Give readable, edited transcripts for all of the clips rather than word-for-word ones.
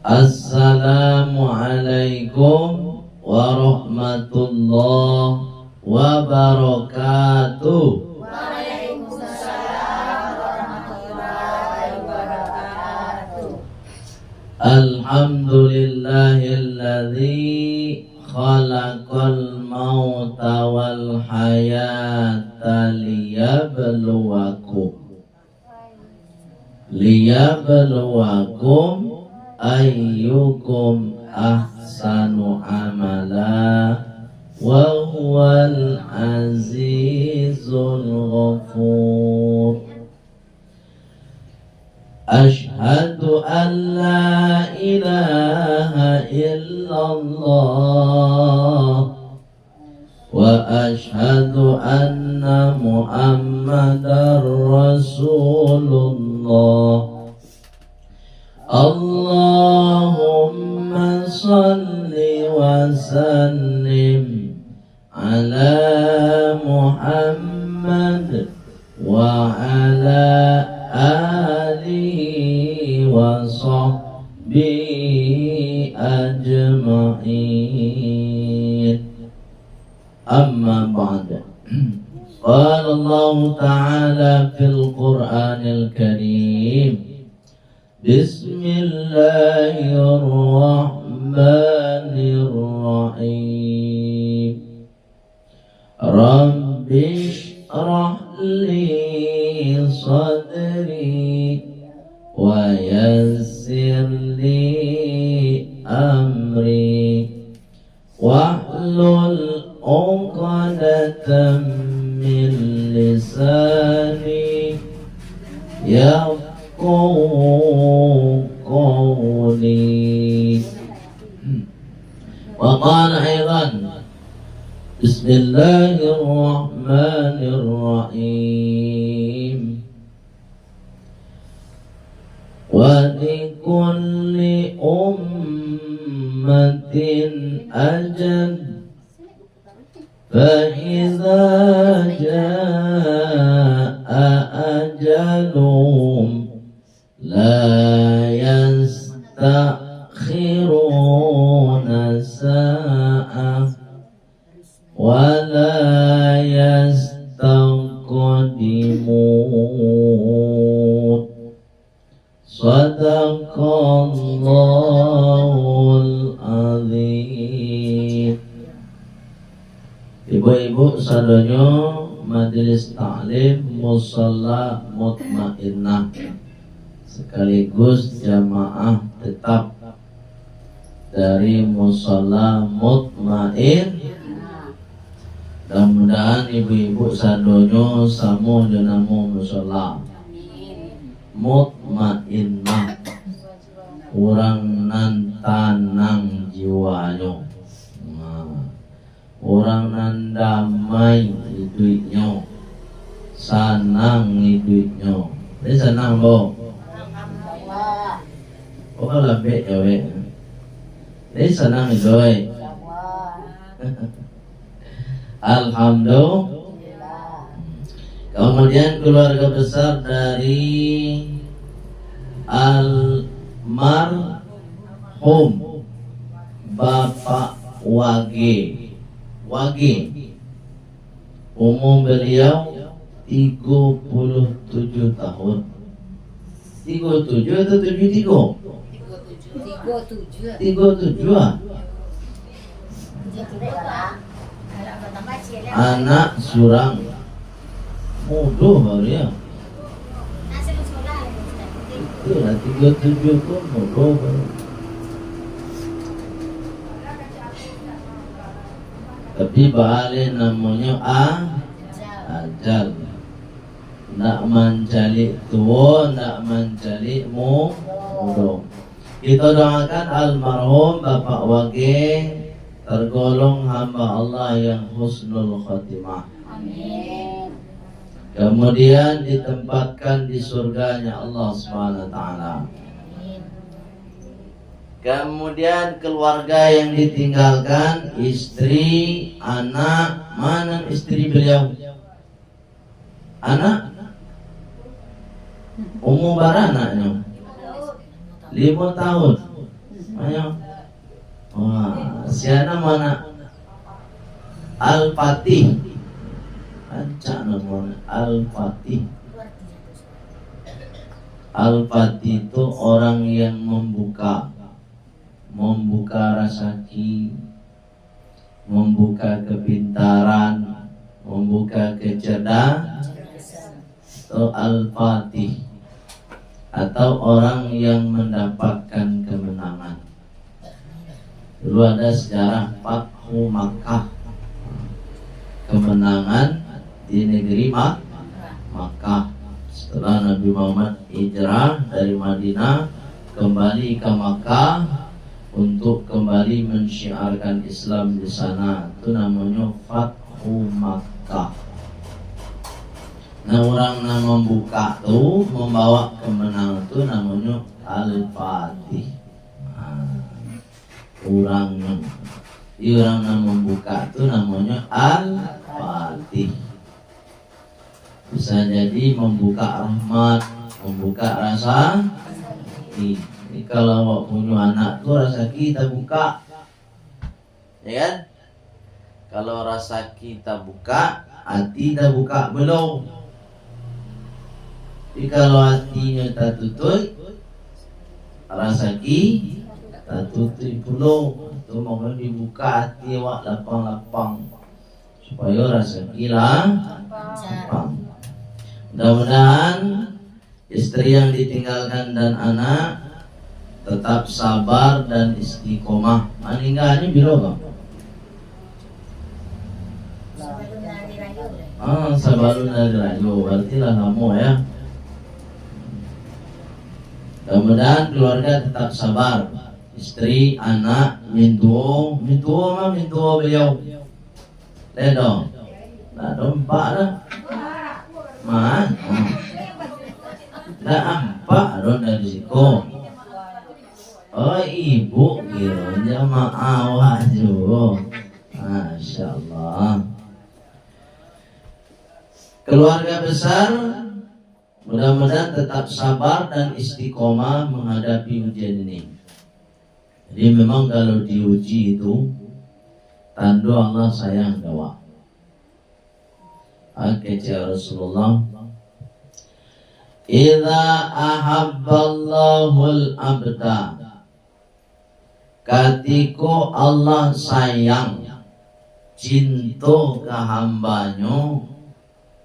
Assalamualaikum warahmatullahi wabarakatuh. Waalaikumsalam warahmatullahi wabarakatuh. Alhamdulillahilladzi khalaqal mauta wal hayata liyabluwakum ayyukum ahsanu amala wa huwal azizul ghafur. Ashhadu an la ilaha illallah wa ashhadu anna muhammadar rasulullah. Allahumma salli wa sallim ala Muhammad wa ala alihi wa sahbihi ajma'in. Amma ba'da. Qala Allah ta'ala fil Qur'anil Karim, Bismillahirrahmanirrahim. Rabbi shrah li sadri wa yassir li amri wahlul 'uqdatam min lisani qawli. Wa qala aidan Bismillahirrahmanirrahim. Wa likulli ummatin ajal fa idza jaa ajalum la yastakhiruna sa'ah wa la yastaqdimun. Sadaqallahul azim. Ibu-ibu sadaya majelis taklim Musalla Mutmainnah sekaligus jamaah tetap dari Musalla Mutmain. Mudah-mudahan ibu-ibu sadonyo samu jenamo musalla Mutmainnah, urang nantanang jiwanyo, orang nan damai hidupnya, sanang hidupnya. Ini senang bo. Oh lebih ewe. Ini senang hidupnya. Alhamdulillah. Kemudian keluarga besar dari almarhum Bapak Wage. Umur beliau 37 tahun. 37 atau 73? 37 ah. Anak surang mudah baru ya. Itu lah 37 pun mudah baru. Tapi balik namanya ajal. Nak mencari tua, nak mencari mudah. Kita doakan almarhum Bapak Wage tergolong hamba Allah yang husnul khotimah. Amin. Kemudian ditempatkan di surganya Allah SWT. Kemudian keluarga yang ditinggalkan, istri, anak. Mana istri beliau? Anak? Umur berapa anaknya? 5 tahun. Ayo. Wah, siapa mana? Al-Fatih. Baca namanya Al-Fatih. Al-Fatih itu orang yang membuka rezeki, membuka kepintaran, membuka kecerdasan. Itu Al-Fatih, atau orang yang mendapatkan kemenangan. Dulu ada sejarah Fathu Makkah, kemenangan di negeri Makkah. Setelah Nabi Muhammad hijrah dari Madinah kembali ke Makkah untuk kembali mensyiarkan Islam di sana, itu namanya Fathu Makkah. Nah, orang yang membuka tuh, membawa kemenangan itu namanya Al-Fatih. Orang yang membuka itu namanya Al-Fatih. Bisa jadi membuka rahmat, membuka rasa. Ini kalau punya anak tuh rasa kita buka, ya kan? Kalau rasa kita buka, hati kita buka belum. Jadi kalau hatinya tak tutup, rasa kita tutup belum. Itu mau dibuka hati awak lapang-lapang supaya rasa kita lapang. Mudah-mudahan istri yang ditinggalkan dan anak tetap sabar dan istiqomah. Meninggalnya biro kan? Sabarun dari rayu, berarti lah kamu ya. Mudah-mudahan keluarga tetap sabar. Istri, anak, mintuo beliau. Ledo. Nah, dompak dah. Mas, dah ampak ron dari siko. Oh ibu kira jamaah awak juga. Masya Allah. Keluarga besar mudah-mudahan tetap sabar dan istiqomah menghadapi ujian ini. Jadi memang kalau diuji itu tanda Allah sayang kawan. Kata Rasulullah, "Idza ahabballahul abda." Ketika Allah sayang, cinta ke hambanya,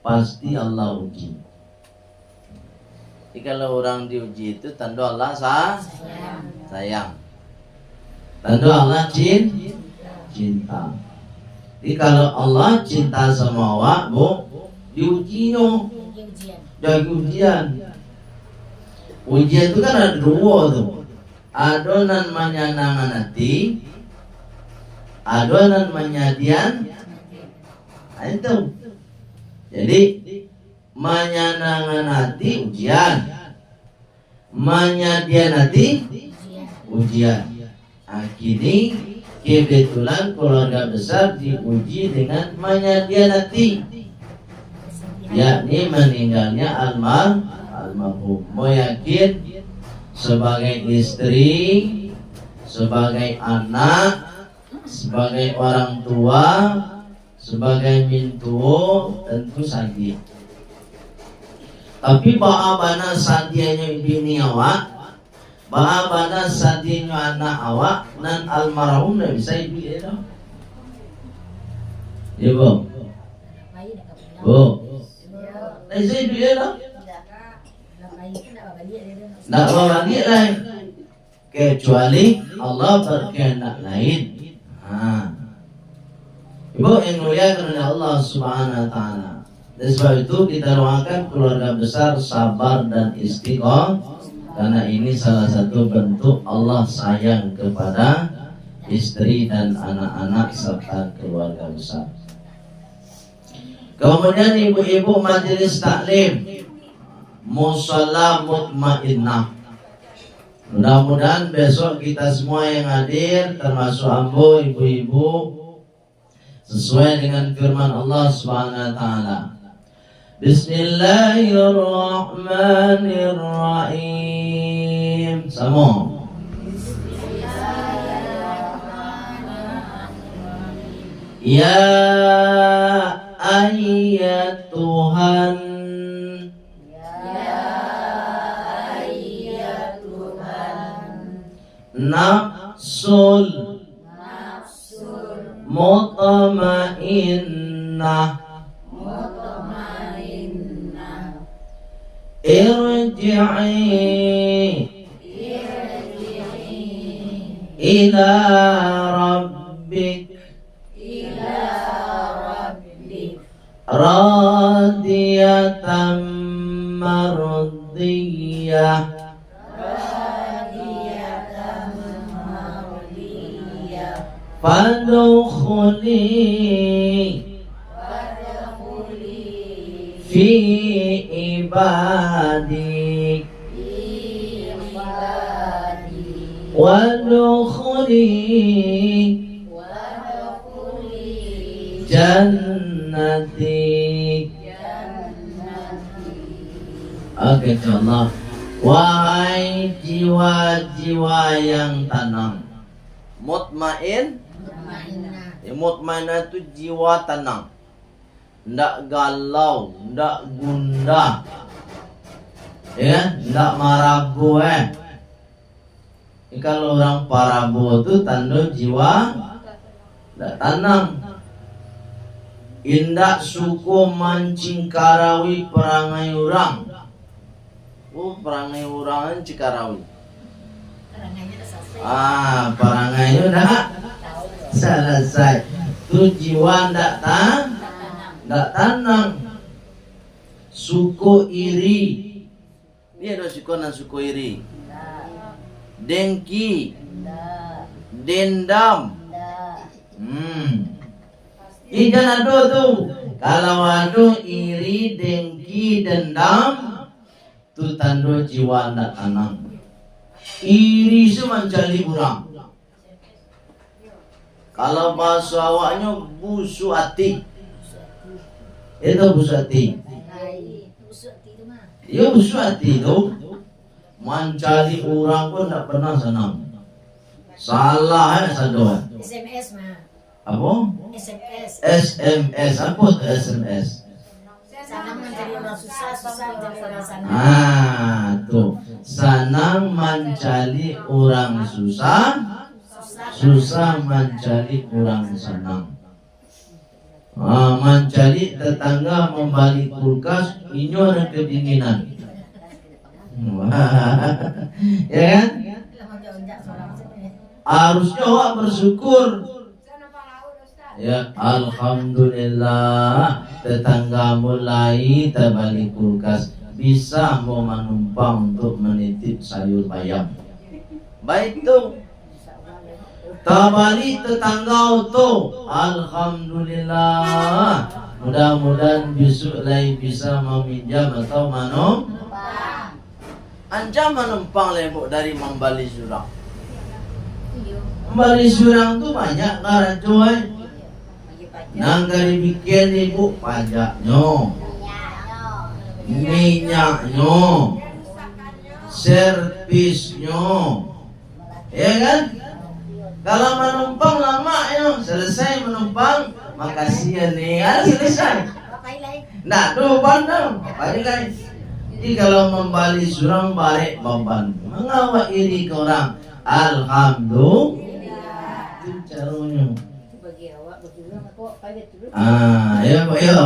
pasti Allah uji. Jadi kalau orang diuji itu tanda Allah sayang. Tanda Allah cinta. Jadi kalau Allah cinta sama awak, diujinya, jadi ujian. Ujian itu kan ada dua tuh. Ada yang menyenangkan hati, ada yang menyadian. Itu. Jadi menyenangkan hati ujian, menyadian hati ujian. Kini kebetulan keluarga besar diuji dengan menyadian hati, yakni meninggalnya almarhum. Mau yakin sebagai istri, sebagai anak, sebagai orang tua, sebagai mintuo, tentu sakit. Tapi bagaimana sadianya bini awak, bagaimana sadinya anak awak, dan almarhum tidak bisa ibu itu. Ya bu, tidak bisa ibu itu. Tidak mau balik lain, kecuali Allah berkehendak lain. Ibu yang mulia karena Allah Subhanahu Wa Taala. Dan sebab itu kita doakan keluarga besar sabar dan istiqomah, karena ini salah satu bentuk Allah sayang kepada istri dan anak-anak serta keluarga besar. Kemudian ibu-ibu majelis taklim, musalla mutmainnah. Mudah-mudahan besok kita semua yang hadir, termasuk ambo, ibu-ibu, sesuai dengan firman Allah Subhanahu Wa Taala. Bismillahirrahmanirrahim. Sama. Ya ayyatuhan nafsul mutmainnah irji'i ila rabbik radiyatan mardiyah fadkhuli fi ibadi wadkhuli jannati. Oke, insyaallah. Wahai jiwa-jiwa yang tenang, mutmain, mutmainah itu jiwa tenang, ndak galau, ndak gundah, ya, ndak marabu. Kalau orang parabu itu tanda jiwa ndak tenang. Indak suku mancing karawi perangai orang. Perangai orang Cikarawi. Perangainya udah selesai. Itu jiwa ndak tenang. Suku iri. Dia ada suku dan suku iri. Dengki. Dendam. Ikan ada tuh. Kalau ada iri, dengki, dendam, itu tanda jiwa ndak tenang. Iri itu mencari orang. Kalau bahasa awaknya busuk hati. Itu busuk hati. Ya busuk hati itu mencari orang pun ndak pernah senang. Salah sadoan. SMS mah. Apa? SMS. Apa itu SMS? Senang mencari orang susah mencari orang senang. Tuh. Senang mencari orang susah mencari orang senang. Mencari tetangga membalik kulkas, ini orang kedinginan. Ya kan? Harusnya awak bersyukur. Ya, alhamdulillah tetangga mulai terbalik kulkas, bisa mau menumpang untuk menitip sayur bayam. Baik tuh. Terbalik tetangga tuh, alhamdulillah. Mudah-mudahan besok lagi bisa meminjam atau menumpang. Anjam menumpang lebok dari membalik surang. Membalik surang tuh banyak kan cuy. Nang kali bikin ibu pajaknya, minyaknya, servisnya, ya kan? Kalau menumpang lama ya, selesai menumpang, makasih ya selesai. Nah, tuh pandang, balik lagi. Jadi kalau membalik surang balik beban, mengawak iri ke orang, alhamdulillah. Itu caranya. Ya Pak ya.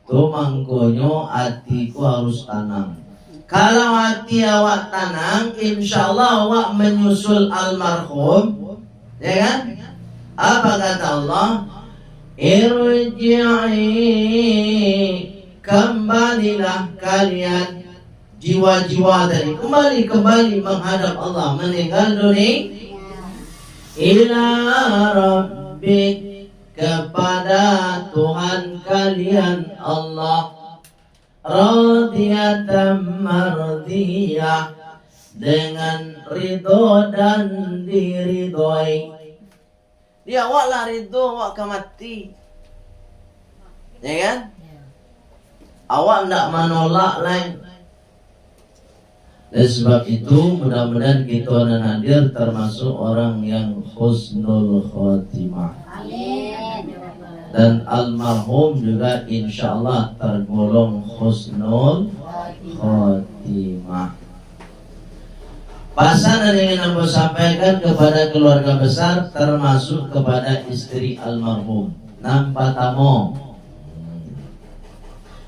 Tuh mangkonyo hatiku harus tenang. Kalau hati awak tenang, insyaallah awak menyusul almarhum, ya kan? Apa kata Allah? Irji'i, kembalilah kalian jiwa-jiwa tadi, kembali menghadap Allah, meninggal dunia. Ila rabbik, kepada Tuhan kalian Allah, radiyatan mardiyah, dengan ridho dan diridhoi. Dia awaklah ridho, awak akan mati, ya kan? Awak tidak menolak lain. Dan sebab itu mudah-mudahan kita dan hadir termasuk orang yang husnul khotimah. Amin. dan almarhum juga insyaallah tergolong husnul khotimah. Pesan yang ingin Anda sampaikan kepada keluarga besar termasuk kepada istri almarhum. Nampak tamu.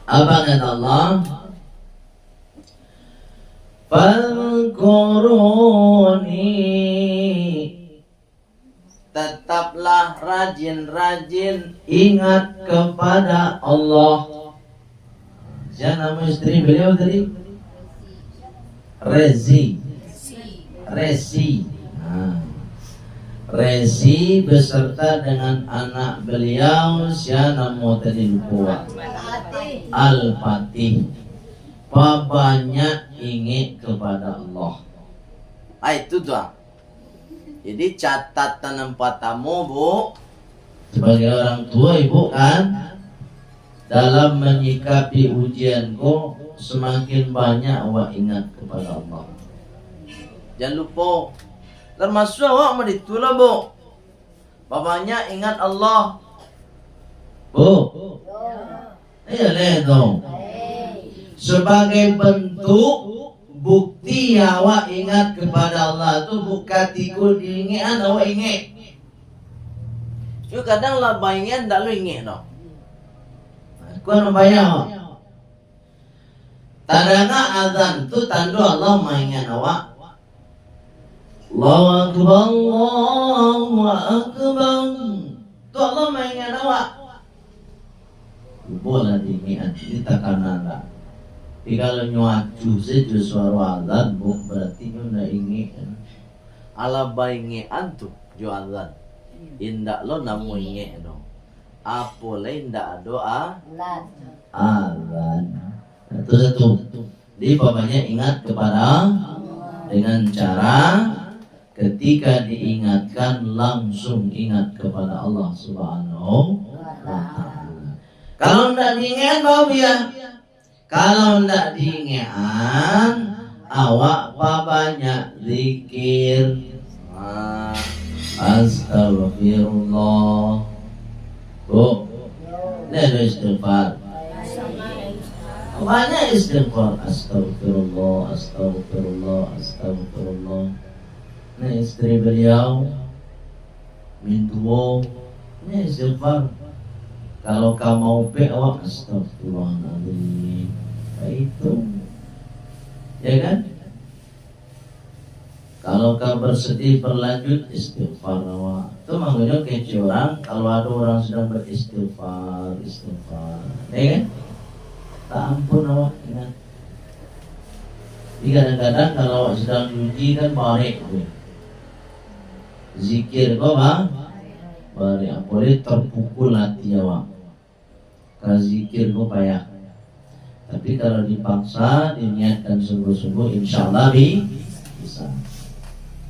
Apa kata Allah? Fadhkuruni, tetaplah rajin-rajin ingat kepada Allah. Siapa nama istri beliau tadi? Resi. Resi beserta dengan anak beliau, siapa nama tadi lupa? Al-Fatih. Banyak ingat kepada Allah. Itu doa. Jadi catatan empat tamu, Bu, sebagai orang tua ibu kan, dalam menyikapi ujianku semakin banyak awak ingat kepada Allah. Jangan lupa, termasuk awak meditulah, Bu. Banyak ingat Allah, Bu. Iya dong. Sebagai bentuk bukti awak ingat kepada Allah tu bukan tiku diingat awak ingat. Cuma kadang lah bayangin tak lu ingat no. Kau nak bayang. Tadanga azan tu tanda Allah maingan awak. Allahu akbar, Allahu akbar. Tu Allah maingan awak. Boleh diingat kita kanan lah. Tapi kalau nyuacu saja suara azan, berarti nyonya ingat. Ala baingean tu jo azan. Indak lo namu ingat no. Apa lain ndak doa azan. Itu satu. Jadi banyak ingat kepada dengan cara ketika diingatkan langsung ingat kepada Allah Subhanahu wa taala. Kalau ndak diingat bau ya. Kalau ndak diingat, awak banyak zikir. Astagfirullah. Bu, ini istighfar. Banyak istighfar. Astagfirullah, astagfirullah, astagfirullah. Ini istri beliau minta ini istighfar. Kalau kau mau awak astagfirullahaladzim. Itu ya kan? Kalau kau bersedih berlanjut istighfar awak. Itu makanya kece orang kalau ada orang sedang beristighfar, ya kan? Tak ampun awak ingat. Jadi kadang-kadang kalau awak sedang diuji kan balik zikir kau bang, balik boleh terpukul hati awak. Kalau zikir kau payah. Tapi kalau dipaksa, diniatkan sungguh-sungguh, insya Allah bisa.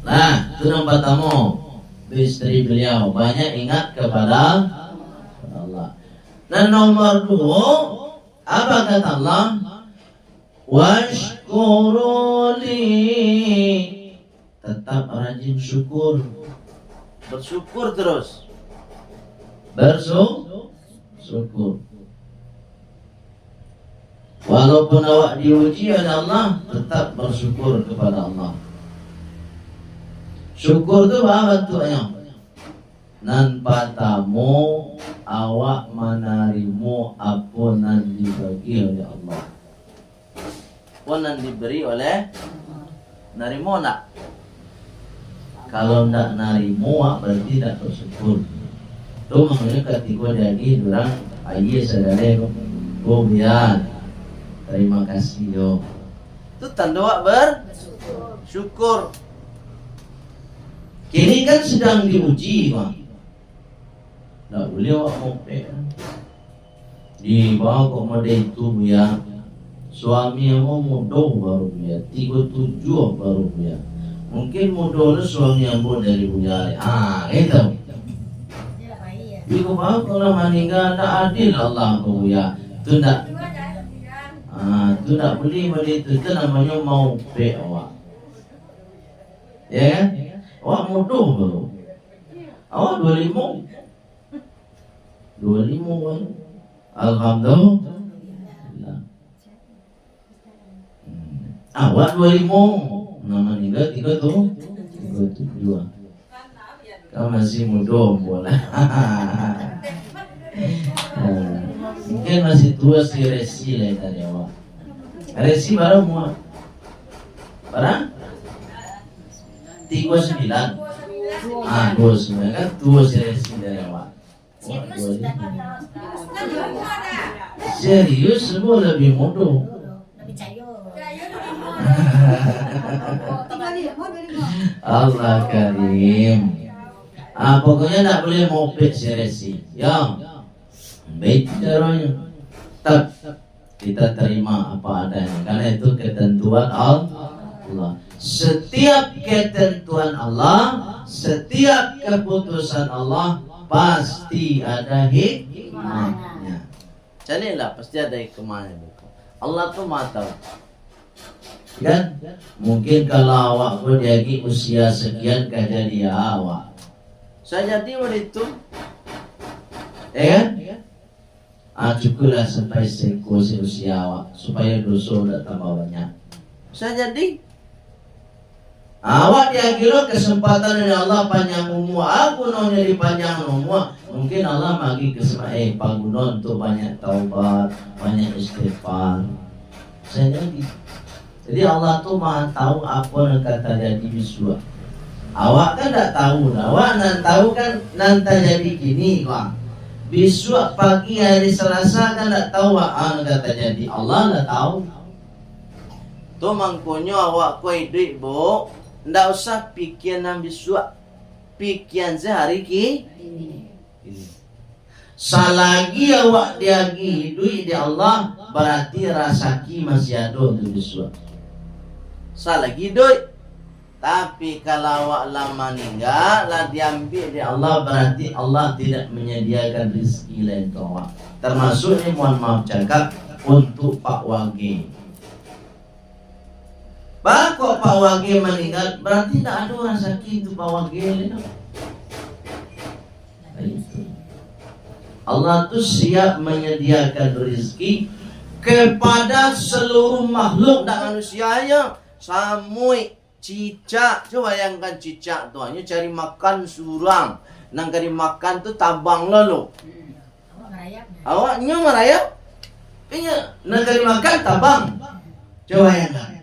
Nah, itu nomor tamu. Istri beliau banyak ingat kepada Allah. Dan nomor 2, apa kata Allah? Washkuruli, tetap rajin syukur. Bersyukur terus. Bersyukur. Walaupun awak diuji oleh Allah, tetap bersyukur kepada Allah. Syukur itu apa bentuknya? Nan patamu awak menarimu apa nan dibagi oleh Allah. Apa nan diberi oleh narimu nak? Kalau tidak narimu berarti tidak bersyukur. Itu makanya ketika jadi orang ayah sadare kau biar. Terima kasih yo. Itu tanda bersyukur. Kini kan sedang diuji, Bang. Tak boleh awak mopek. Di bawah kok model itu ya. Suami yang mau mudah baru ya. 37 baru ya. Mungkin mudah suami yang mau dari buaya. Gitu. Ibu bang kalau meninggal tak adil Allah kau ya. Itu tak. Itu tak boleh model itu namanya mau pe awak. Ya kan? Awak mudah baru. Awak 25. 25 alhamdulillah. Awak 25 nama meninggal 3 tuh 32. Kau masih muda bola. Mungkin masih tua si Resi lah tadi awak. Resi baru muat. Barang 39. 29 kan tua si Resi dari awak. Serius semua lebih muda. Lebih cayo. Allah Karim. Pokoknya tak boleh moped si Resi. Ya. Baik caranya. Tak kita terima apa adanya. Karena itu ketentuan Allah. Setiap ketentuan Allah, setiap keputusan Allah pasti ada hikmahnya. Carilah pasti ada hikmahnya. Allah tuh maha tahu. Kan? Mungkin kalau awak pun lagi usia sekian kaja dia awak. Saya jadi begitu. Kan? Cukuplah sampai sekusi usia awak supaya dosa tidak tambah banyak. Saya jadi awak diagilo kesempatan dari Allah panjang umur. Aku nanya di panjang umur. Mungkin Allah bagi kesempatan panggunaan untuk banyak taubat, banyak istighfar. Saya jadi Allah tuh maha tahu apa yang kata jadi biswa. Awak kan tak tahu, awak nan tahu kan nanti jadi gini kok. Besok pagi hari Selasa kan tak tahu apa kata jadi. Allah tak tahu. Tuh mangkonyo awak kue duit bu, ndak usah pikiran besok, pikiran sehari ini. Selagi awak diagi duit di Allah, berarti rasaki masih ada untuk besok. Selagi duit. Tapi kalau awak lama meninggal, lah diambil di Allah, berarti Allah tidak menyediakan rezeki lain untuk awak. Termasuk ini mohon maaf cakap untuk Pak Wage. Kok Pak Wage meninggal, berarti tidak ada rezeki untuk Pak Wage. Allah tuh siap menyediakan rezeki kepada seluruh makhluk dan manusianya. Samui cicak, coba bayangkan cicak tu hanya cari makan surang, nang cari makan tu tabang lalu. Awaknya merayap, iya, nang cari makan tabang. Coba bayangkan.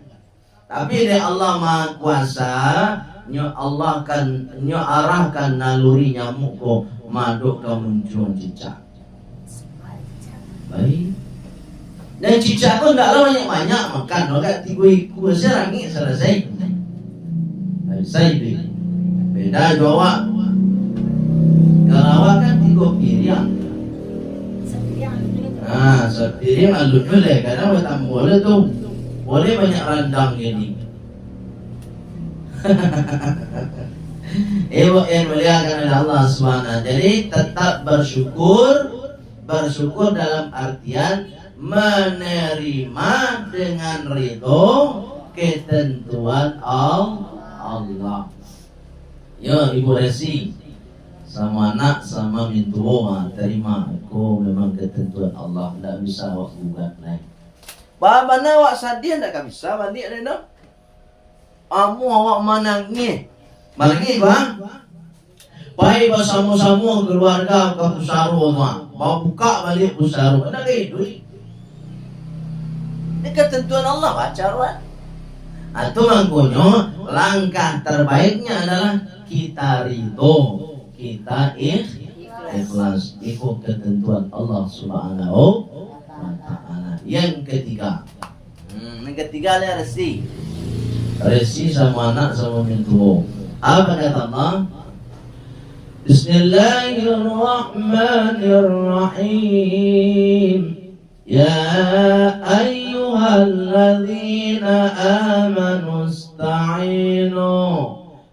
Tapi dia Allah Maha Kuasa, Allah kan arahkan naluri nyamuk ko maduk ke muncul cicak. Baik. Dan cicak pun tak banyak makan, maka tiga serangi selesai. Saya beda Jawa. Kalau awak kan 3 piring. Sepiring alu boleh, karena buat boleh tuh boleh banyak rendang ini. Yang muliakan oleh Allah SWT. Jadi tetap bersyukur dalam artian menerima dengan ridho ketentuan Allah. Ya Ibu Resi sama anak sama mintu terima. Aku memang ketentuan Allah, tidak bisa awak gugat lain. Mana awak sadar tak bisa balik ada. Amu awak manangnya. Manangnya bang. Pai bersama-sama keluarga ke Pusaru bang. Mau buka balik Pusaru. Ada ke duit. Ini ketentuan Allah pacaran. Atau mangkonyo langkah terbaiknya adalah kita ridho, kita ikhlas, ikut ketentuan Allah Subhanahu wa Ta'ala. Yang ketiga adalah resi sama anak sama mintu. Apa kata Allah? Bismillahirrahmanirrahim. Ya ayyuhalladzina amanu ista'inu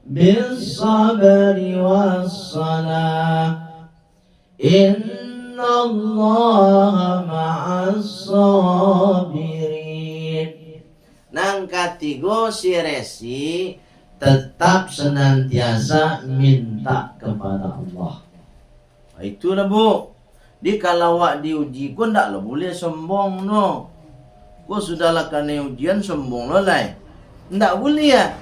bis-sabri was-salah. Innallaha ma'as-sabirin. Nang katigo si resi tetap senantiasa minta kepada Allah. Itulah bu. Di kalau awak diuji ku ndak lo boleh sombong no. Ku sudahlah kena ujian sombong lo lah. Ndak boleh ya.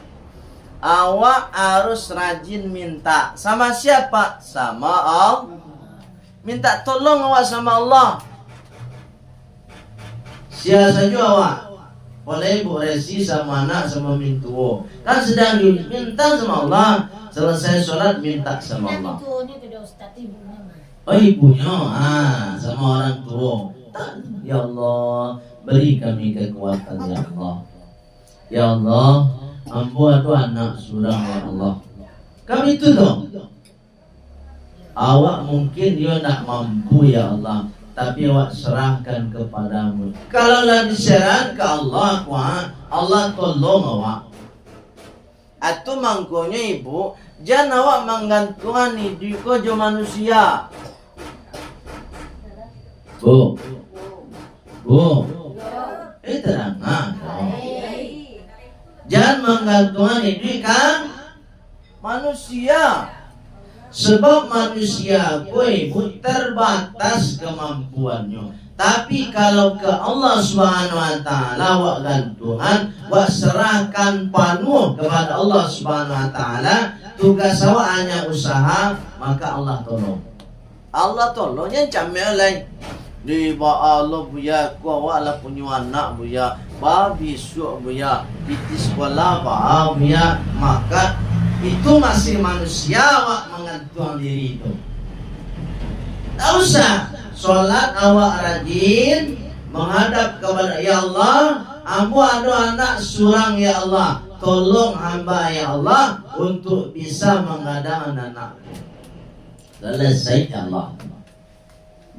Awak harus rajin minta. Sama siapa? Sama Allah. Minta tolong awak sama Allah. Sia saja awak. Boleh Bu Resi sama anak sama mintuo. Kan sedang minta sama Allah. Selesai sholat minta sama Allah. Oh ibunya, sama orang tua. Ya Allah, beri kami kekuatan ya Allah. Ya Allah, ampu aku anak surang ya Allah. Kami itu dong. Awak mungkin dia nak mampu ya Allah, tapi awak serahkan kepadamu. Kalau lah diserahkan ke Allah, Allah tolong awak. Atau mangkonya ibu, jangan awak menggantungkan hidup kau jo manusia. Bu, tenang. Jangan menggantungkan hidup kan manusia. Sebab manusia ibu terbatas kemampuannya. Tapi kalau ke Allah Subhanahu wa taala wa gantungan, wa serahkan penuh kepada Allah Subhanahu wa taala, tugas awak hanya usaha, maka Allah tolong. Allah tolongnya camel lain. Di ba Allah buya ku awak lah punya anak buya, babi syuk buya, di sekolah ba buya, maka itu masih manusia awak mengantung diri itu. Tak usah sholat awak rajin menghadap kepada ya Allah. Ampu ada anak surang ya Allah, tolong hamba ya Allah untuk bisa mengadang anak. Selesai ya Allah.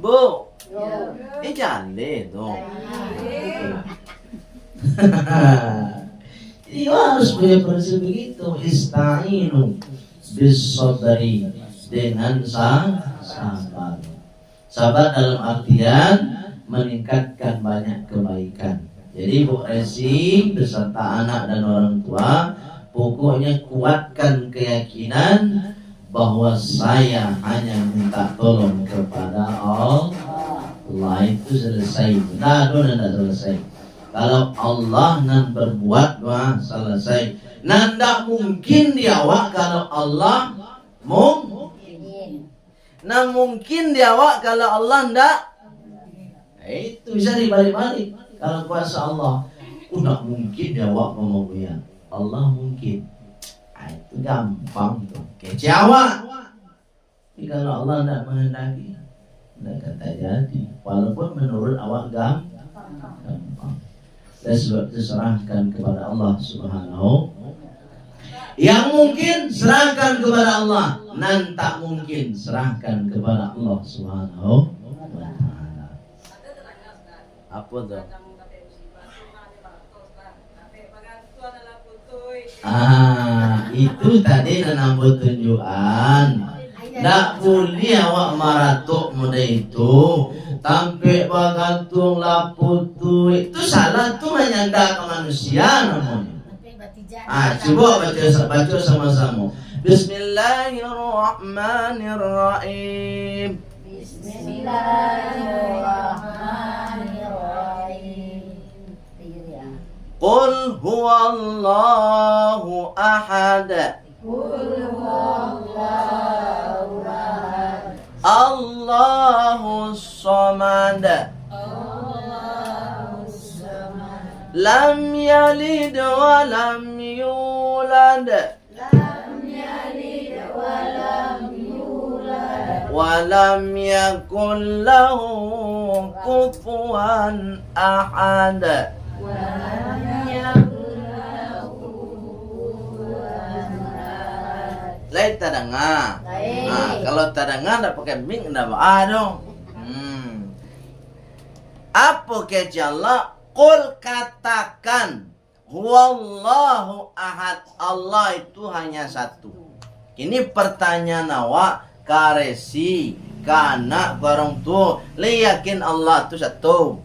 Bu, jangan dong. Jadi harus punya prinsip begitu. Ista'inu bis-sabri, dengan sabar. Sabar dalam artian meningkatkan banyak kebaikan. Jadi Bu Esi beserta anak dan orang tua, pokoknya kuatkan keyakinan bahwa saya hanya minta tolong kepada Allah. Itu selesai. Tidak selesai. Kalau Allah nan berbuat, selesai. Nanda mungkin diawak kalau Allah mungkin diawak kalau Allah ndak. Itu bisa dibalik-balik. Kalau kuasa Allah, ndak mungkin diawak ngomong ya. Allah mungkin. Itu gampang tuh. Kecewa. Tapi kalau Allah ndak menghendaki, ndak kata jadi. Walaupun menurut awak gampang. Dan sebab itu serahkan kepada Allah Subhanahu. Yang mungkin serahkan kepada Allah, nan tak mungkin serahkan kepada Allah Subhanahu wa taala. Apa tu? Itu tadi nambah tunjukan. Tak boleh awak maratuk muda itu. Sampai bagantung laput tu, itu salah tu menyandar ke manusia namanya. Coba baca sama-sama. Bismillahirrahmanirrahim. Bismillahirrahmanirrahim. Qul huwallahu ahad. Allahus samad. Lam yalid wa lam yulad. Wa lam yakul lahu kufuwan ahad. Lain tak dengar. Kalau tak dengar tak pakai mic enggak dong. Apa kata Allah? Qul katakan, huwallahu ahad, Allah itu hanya satu. Ini pertanyaan awak karesi, kanak, orang tua, le yakin Allah itu satu.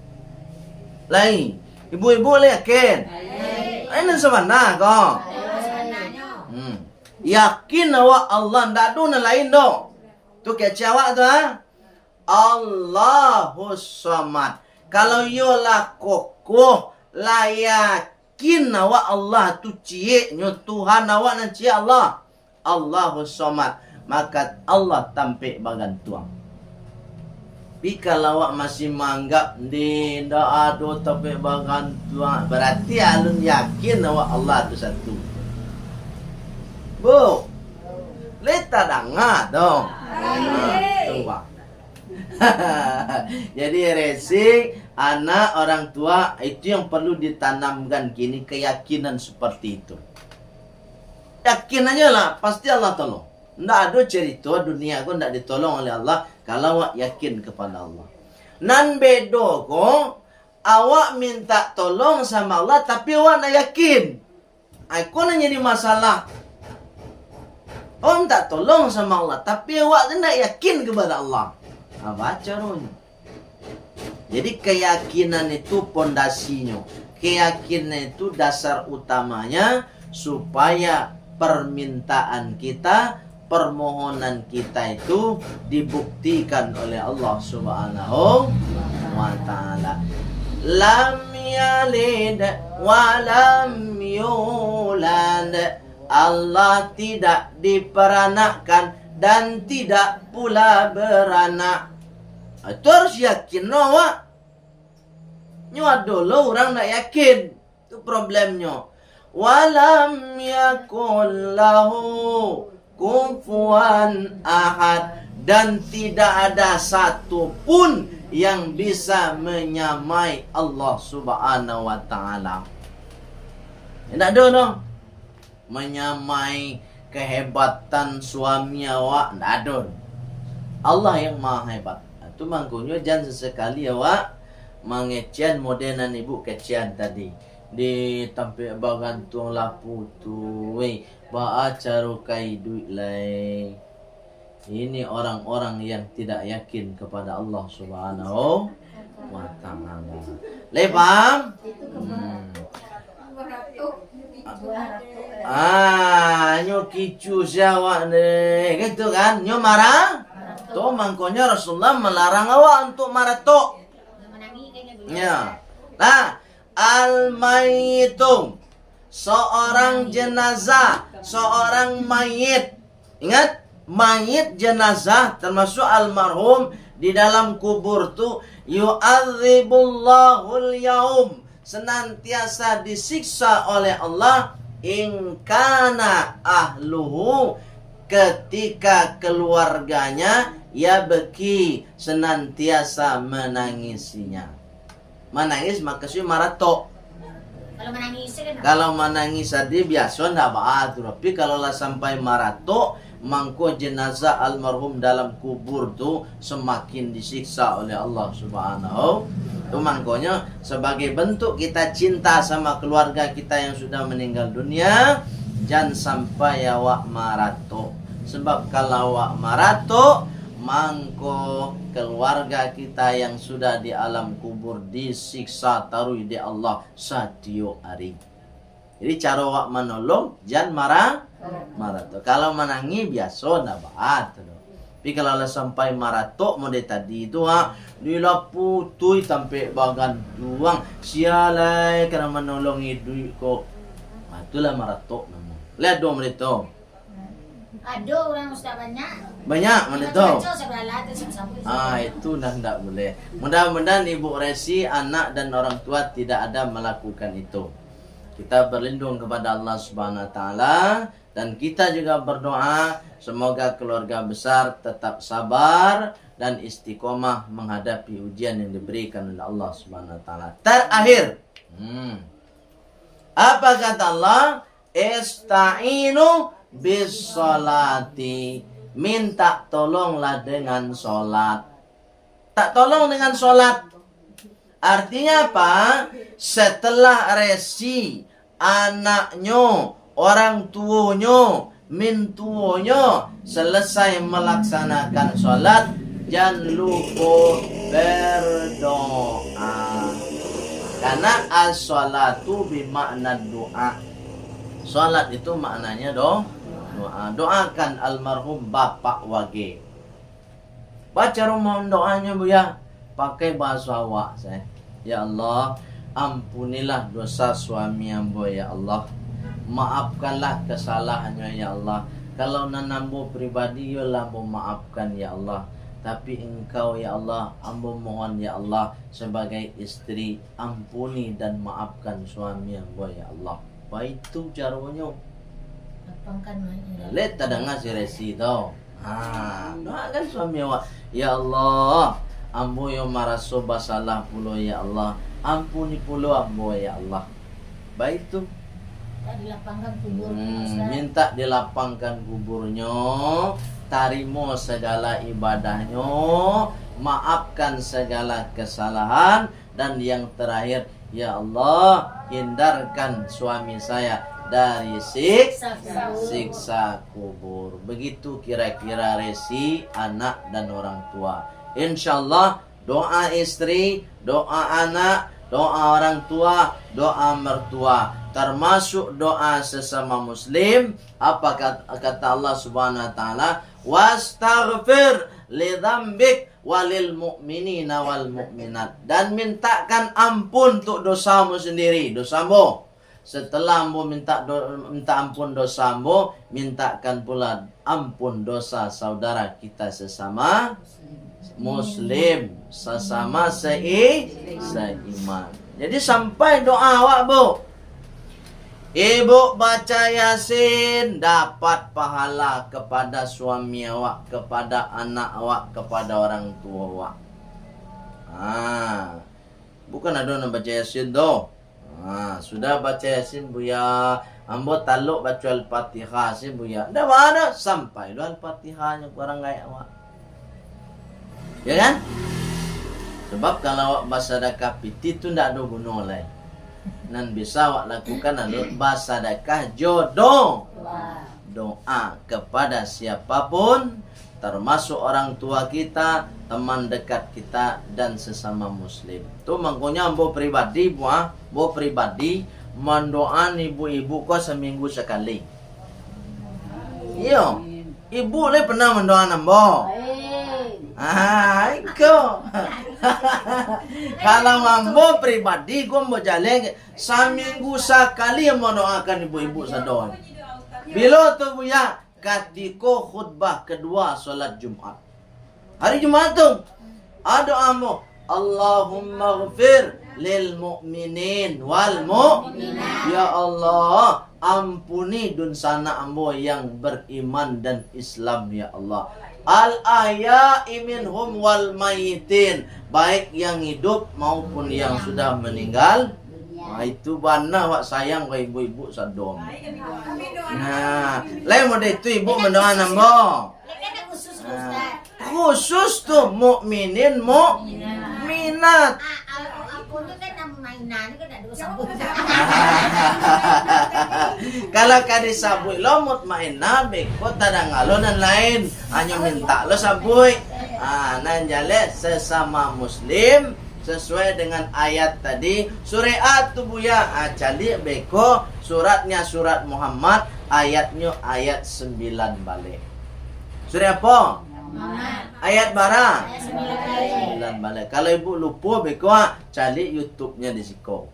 Lain, ibu-ibu le yakin? Ini semana kok. Yakin awak Allah ndak ada lain dong. Tu kecewa tu Allahus Samad. Kalau yo lah kokoh lah yakin awak Allah tu cie nyo Tuhan awak nan cie Allah. Allahus Samad. Maka Allah tampik bagan tuang. Tapi kalau awak masih menganggap di ndak ada tampik bagan tuang, berarti alun yakin awak Allah tu satu. Bu, leta danga dong. Coba. Jadi racing anak orang tua itu yang perlu ditanamkan kini, keyakinan seperti itu. Yakin aja lah, pasti Allah tolong. Nggak ada cerita dunia aku nggak ditolong oleh Allah kalau awak yakin kepada Allah. Nan bedo ko awak minta tolong sama Allah tapi awak nak yakin. Aku nak jadi masalah. Awak minta tolong sama Allah tapi awak tidak yakin kepada Allah. Apa caranya? Jadi keyakinan itu pondasinya. Keyakinan itu dasar utamanya supaya permintaan kita, permohonan kita itu dibuktikan oleh Allah Subhanahu wa taala. Lam yalid wa lam yulad. Allah tidak diperanakkan dan tidak pula beranak. Itu harus yakin awak. Nyo dulu orang nak yakin. Itu problemnya. Walam yakul lahu kufuwan ahad. Dan tidak ada satu pun yang bisa menyamai Allah Subhanahu wa taala. Tidak ada dong. Menyamai kehebatan suami awak, tidak ada. Allah yang maha hebat. Itu makanya jangan sesekali awak mengecian modelan ibu kecian tadi. Di tampil bagantung lapu tu, ba carukai duit lai. Ini orang-orang yang tidak yakin kepada Allah Subhanahu wa taala. Le paham? Nyo kicu siawak deh, gitu kan? Nyo marah? Tuh mangkonya Rasulullah melarang awak untuk marah tuh. Ya. Nah, al-mayyitum, seorang jenazah, seorang mayit. Ingat, mayit jenazah termasuk almarhum di dalam kubur tuh yu'adzibullahul yaum, senantiasa disiksa oleh Allah in kana ahluhu, ketika keluarganya ya beki senantiasa menangisinya. Menangis maksudnya marato. Kalau menangis tadi biasa ndak apa tapi kalau lah sampai marato mangko jenazah almarhum dalam kubur tuh semakin disiksa oleh Allah Subhanahu. Itu mangkonya sebagai bentuk kita cinta sama keluarga kita yang sudah meninggal dunia, jangan sampai awak marato. Sebab kalau awak marato, mangko keluarga kita yang sudah di alam kubur disiksa taruh di Allah sadio ari. Jadi cara awak menolong jangan marah tuh. Kalau menangi biasa ndak baat tuh. Tapi kalau lah sampai maratok mode tadi itu dilaputui sampai bagan tuang sialai karena menolongi duit kok. Itulah maratok namun. Lihat dong mereka. Ada orang ustaz banyak. Banyak mereka. Itu ndak boleh. Mudah-mudahan Ibu Resi, anak dan orang tua tidak ada melakukan itu. Kita berlindung kepada Allah Subhanahu wa taala dan kita juga berdoa semoga keluarga besar tetap sabar dan istiqomah menghadapi ujian yang diberikan oleh Allah Subhanahu wa taala. Terakhir, apa kata Allah? Ista'inu bis salati. Minta tolonglah dengan salat. Tak tolong dengan salat. Artinya apa? Setelah resi anaknya, orang tuanya, mintuonya selesai melaksanakan sholat, jangan lupa berdoa. Karena as-sholatu bimakna doa. Sholat itu maknanya doa. Doakan almarhum bapak wage. Baca rumah doanya Buya, pakai bahasa awak saya. Ya Allah, ampunilah dosa suami ambo ya Allah. Maafkanlah kesalahannya ya Allah. Kalau nanambo pribadi yolah ambo maafkan ya Allah. Tapi engkau ya Allah, ambo mohon ya Allah, sebagai istri ampuni dan maafkan suami ambo ya Allah. Baik itu caranya. Lapangkan mainnya. Let tadanga si resi tau. Doakan suami awak. Ya Allah, ambo yang maraso basalah pulo ya Allah. Ampuni pulo ambo ya Allah. Baik itu. Tak dilapangkan kubur. Minta dilapangkan kuburnya, tarimo segala ibadahnya, maafkan segala kesalahan, dan yang terakhir, ya Allah, hindarkan suami saya dari siksa kubur. Begitu kira-kira resi anak dan orang tua. Insyaallah doa istri, doa anak, doa orang tua, doa mertua, termasuk doa sesama muslim. Apa kata Allah Subhanahu wa taala? Wastaghfir lidzambik walil mu'minina wal mu'minat. Dan mintakan ampun untuk dosamu sendiri, dosamu. Setelah ambo minta ampun dosamu, mintakan pula ampun dosa saudara kita sesama muslim, sesama seiman. Jadi sampai doa awak Bu, ibu baca Yasin dapat pahala kepada suami awak, kepada anak awak, kepada orang tua awak. Bukan ada nak baca Yasin tu. Sudah baca Yasin Buya, ambo taluk baca Al-Fatihah sih Buya. Dah mana sampai do Al-Fatihahnya kurang gaya awak. Ya kan? Sebab kalau awak bersedekah piti tu ndak ada guna lain. Nan bisa awak lakukan adalah bersedekah jodoh. Doa kepada siapapun, termasuk orang tua kita, teman dekat kita, dan sesama muslim. Tu makanya ambo pribadi mendoan ibu-ibu kau seminggu sekali. Iyo, ibu le pernah mendoan ambo. Iko. Kalau ambo pribadi gua mau jalan seminggu sekali mendoakan ibu-ibu sadoan. Bila tu Buya, ketika khutbah kedua solat Jumat. Hari Jumat tu ada ambo, Allahumma ghfir lil mu'minin wal mu'minat. Ya Allah, ampuni dunsana ambo yang beriman dan Islam ya Allah. Al-ahya'i minhum wal mayitin, baik yang hidup maupun yang sudah meninggal. Itu bana wak sayang ke ibu-ibu sadom. Lain mode itu ibu mendoa nambo. Khusus tuh mukminin mukminat. Aku tu kan nama mainan kan ada sabun. Kalau kadi sabui lo mutmainah beko tadang ngalonan lain, hanya minta lo sabui. Nan jale sesama muslim sesuai dengan ayat tadi surat tu Buya. Cali beko suratnya surat Muhammad, ayatnya ayat 9 balik. Surat apa? Ayat bara 9 balik. Kalau ibu lupa beko cari YouTube-nya di siko.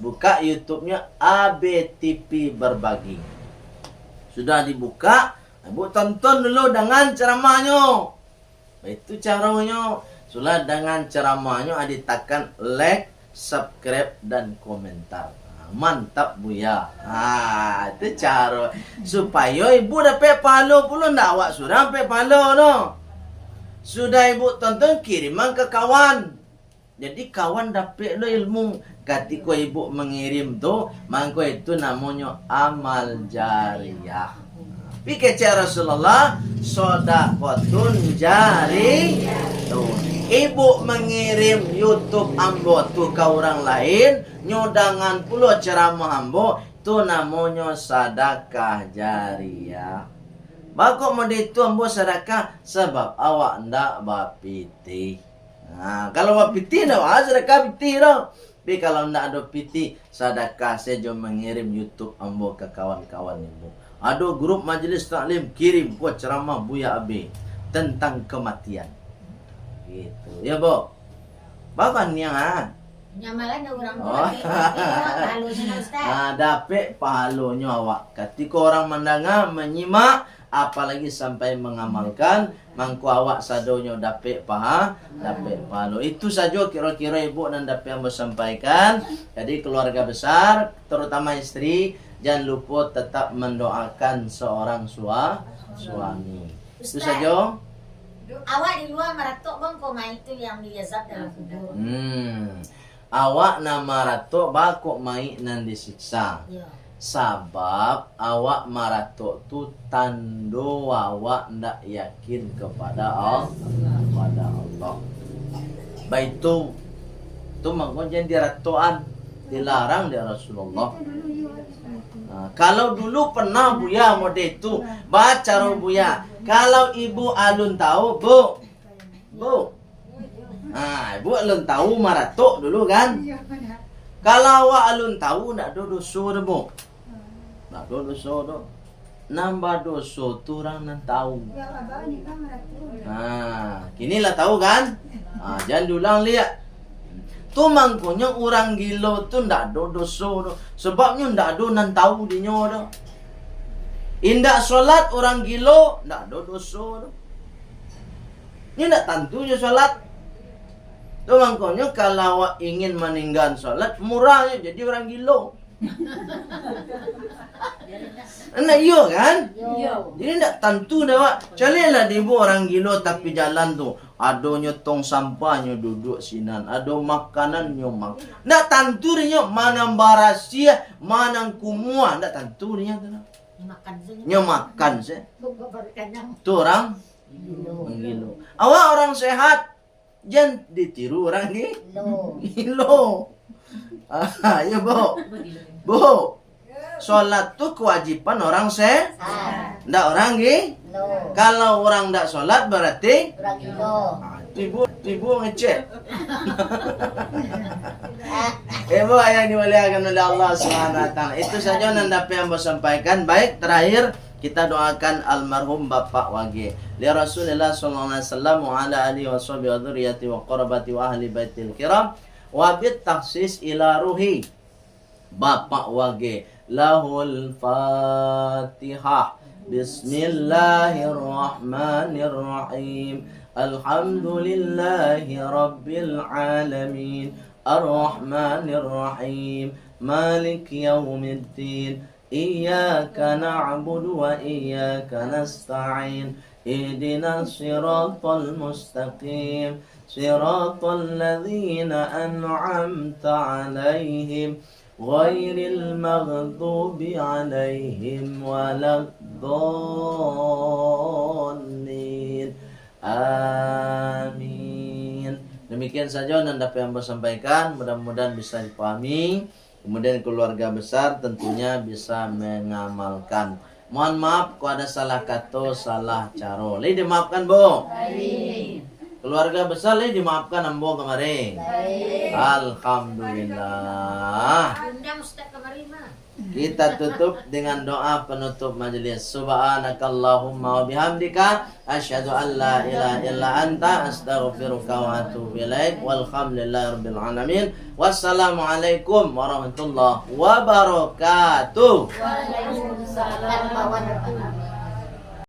Buka YouTube-nya ABTV Berbagi. Sudah dibuka, ibu tonton dulu dengan ceramahnya. Itu caranya. Sudah dengan ceramahnya ditekan like, subscribe, dan komentar. Mantap Buya. Itu cara supaya ibu dapat pahala pula. Ndak awak sudah dapat pahala no. Sudah ibu tonton, kiriman ke kawan. Jadi kawan dapat lo ilmu. Ketika ibu mengirim tu, maka itu namanya amal jariyah. Pikir Rasulullah, sedekahun jariyah. Ibu mengirim YouTube ambo tu ke orang lain, nyodangan pula ceramah ambo, tu namanya sedekah jariyah. Bakok mode itu ambo sedekah sebab awak ndak bapiti. Kalau bapiti dah sedekah piti dah. Tapi kalau ndak ada piti, sedekah saja mengirim YouTube ambo ke kawan-kawan ibu. Ada grup majelis taklim kirim buat ceramah Buya Abi. tentang kematian. Gitu. Ya, Bu. Bahkan yang Nyamalan ada orang Oh. halusnya Ustaz. dapet pahalanya awak. Ketika orang mendengar, menyimak, apalagi sampai mengamalkan, mangku awak sadonya dapet pahala. Itu saja kira-kira ibu dan dapat yang bersampaikan. Jadi keluarga besar, terutama istri, jangan lupa tetap mendoakan seorang suami. Itu Ustaz. saja. Awak di luar meratok bang koma itu yang diazab dalam kubur. Awak nama ratok bakok mai nan disiksa. Ya. Sabab awak maratok tu tando awak ndak yakin kepada Allah. Baik tu maknanya diratoan, dilarang dia Rasulullah. Kalau dulu pernah Buya mode itu baca Buya. Kalau ibu alun tahu, Bu. Ibu alun tahu maratok dulu kan? Kalau awak alun tahu ndak ada dosa dah, Bu. Ndak ada dosa dah. Nambah dosa tu orang nan tahu. Kini lah tahu kan? Jangan diulang lihat. Tu mangkonya orang gila tu ndak ada dosa dah. Sebabnya ndak ada nan tahu dinya dah. Indak solat orang gila ndak ada dosa dah. Ini ndak tentunya solat. Tu makanya kalau awak ingin meninggal sholat, murahnya jadi orang gila. Nah iya kan? Jadi tak tentu dah awak. Carilah ibu orang gila tapi jalan tu adanya tong sampahnya duduk sinan, ada makanannya mak. Tak tentu dia mana barasia, mana kumua, tak tentu dia tu. Makan se. Tu orang gila. Awak orang sehat. Jangan ditiru orang gilo. Ya, Bu. Sholat tu kewajiban orang sehat. Ndak orang gilo. Kalau orang ndak sholat berarti Orang gilo. Ibu ngecek. Ibu yang dimuliakan oleh Allah SWT. Itu saja yang dapat yang sampaikan. Baik, terakhir kita doakan almarhum Bapak Wage li Rasulullah sallallahu alaihi wasallam wa ala alihi wa sahbihi wa dzurriyyati wa qarabati wa ahli baitil kiram wa bit takhsis ila ruhi Bapak Wage lahul Fatihah. Bismillahirrahmanirrahim. Alhamdulillahi rabbil alamin. Ar-Rahmanir-Rahim. Malik yaumiddin. Iyyaka na'budu wa iyyaka nasta'in. Ihdinas siratal mustaqim. Siratal ladzina an'amta 'alaihim ghairil maghdubi 'alaihim waladdallin. Amin. Demikian saja yang dapat yang sampaikan, mudah-mudahan bisa dipahami. Kemudian keluarga besar tentunya bisa mengamalkan. Mohon maaf kalau ada salah kata, salah cara. Li dimaafkan, Bu? Baik. Keluarga besar li dimaafkan ambo kemarin. Baik. Alhamdulillah. Undang Ustaz kemarin mah. Kita tutup dengan doa penutup majelis. Subhanakallahumma wa bihamdika asyhadu an la ilaha illa anta astaghfiruka wa atubu ilaik. Walhamdulillahirabbil alamin. Wassalamualaikum warahmatullahi wabarakatuh. Waalaikumsalam warahmatullahi wabarakatuh.